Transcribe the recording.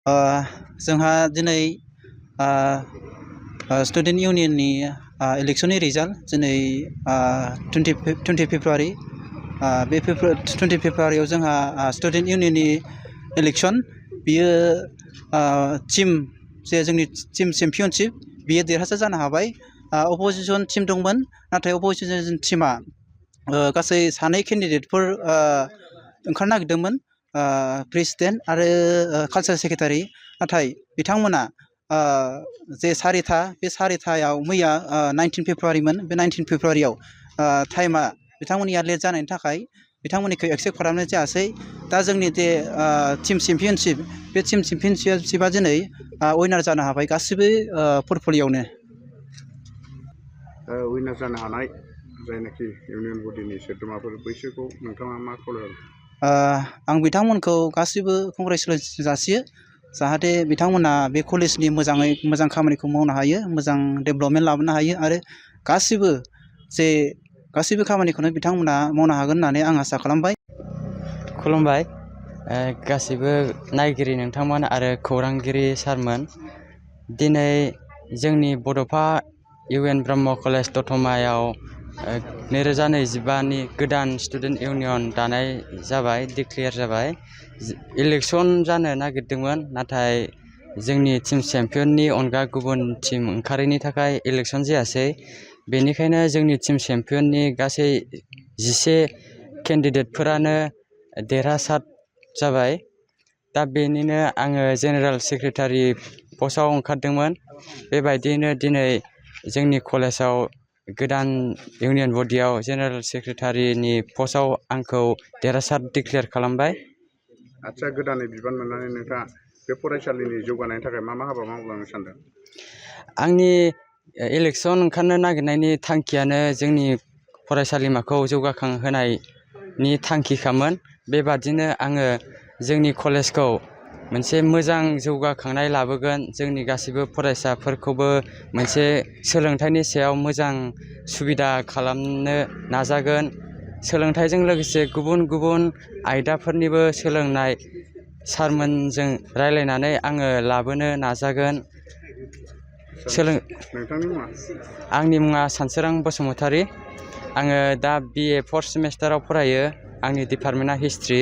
ओ जोंहा दिनै स्टुडेन्ट इउनियननि इलेक्शननि रिजाल्ट दिनै 20 फेब्रुवारि बे 20 फेब्रुवारियाव जोंहा स्टुडेन्ट इउनियननि इलेक्शन बियो टीम जे जोंनि टीम चेम्पियनशिप बियो देरहासार जानो हाबाय। अपोजिशन टीम दंमोन नाथाय अपोजिशन टीमा गासै 2 केन्डिडेटफोर ओंखारनो नागिरदोंमोन, प्रेसिडेन्ट आरो कालचार सेक्रेटारि, नाथाय बिथांमोना जे सारिथा बे सारिथायाव मैया 19 फेब्रुवारिमोन, बे 19 फेब्रुवारियाव टाइमा बिथांमोननिया लेट जानायनि थाखाय बिथांमोननिखौ एक्सेप्ट खालामनाय जायासै। दा जोंनि जे टीम चेम्पियनशिप बे टीम चेम्पियनशिपआ दिनै उइनार जानो हाबाय गासिबो पर्टफलिय'आवनो। उइनार जानो हानाय जायनाखि इउनियन बडिनि सोद्रोमाफोर बैसोरखौ नोंथाङा मा खावलायहरो? आं बिथांमोनखौ गासिबो कंग्रेचुलेसन जासियो, जाहाथे बिथांमोना बे कलेजनि मोजां खामानिखौ मावनो हायो, मोजां डेभेलपमेन्ट लाबोनो हायो आरो गासिबो खामानिखौनो बिथांमोना मावनो हागोन होननानै आं आसा खालामबाय। खुलुमबाय गासिबो नायगिरि नोंथांमोन आरो खौरांगिरि सारमोन। दिनै जोंनि बड'फा इउ.एन. ब्रह्म कलेज दतमायाव 2025नि गोदान स्टुडेन्ट इउनियन दानाय जाबाय, डिक्लेयार जाबाय। इलेक्शन जानो नागिरदोंमोन, नाथाय जोंनि टीम चेम्पियननि अनगा गुबुन टीम ओंखारैनि थाखाय इलेक्शन जायासै। बेनिखायनो जोंनि टीम चेम्पियननि गासै 11 केन्डिडेटफोरानो देरहासार जाबाय। दा बेनिनो आङो जेनेरेल सेक्रेटारि पस्टआव ओंखारदोंमोन। बेबायदियैनो दिनै जोंनि कलेजाव गोदान इउनियन बडियाव जेनेरेल सेक्रेटारिनि पस्टआव आंखौ देरहासार डिक्लेयार खालामबाय। आदसा, गोदानै बिबान मोननानै नोंथाङा बे फरायसालिनि जौगानायनि थाखाय मा हाबा मावलांनो सानदों? आंनि इलेक्शन ओंखारनो नागिरनायनि थांखियानो जोंनि फरायसालिमाखौ जौगाखांहोनायनि थांखिखामोन। बेबादिनो आङो जोंनि कलेजखौ मोनसे मोजां जौगाखांनाय लाबोगोन, जोंनि गासिबो फरायसाफोरखौबो मोनसे सोलोंथाइनि सायाव मोजां सुबिदा खालामनो नाजागोन। सोलोंथाइजों लोगोसे गुबुन गुबुन आयदाफोरनिबो सोलोंनाय सारमोनजों रायज्लायनानै आङो लाबोनो नाजागोन। नोंथांनि मुङा? आंनि मुङा सानसोरां बसुमतारी। आङो दा BA 4th सेमिस्टाराव फरायो। आंनि डिपार्टमेन्टआ हिस्ट्रि।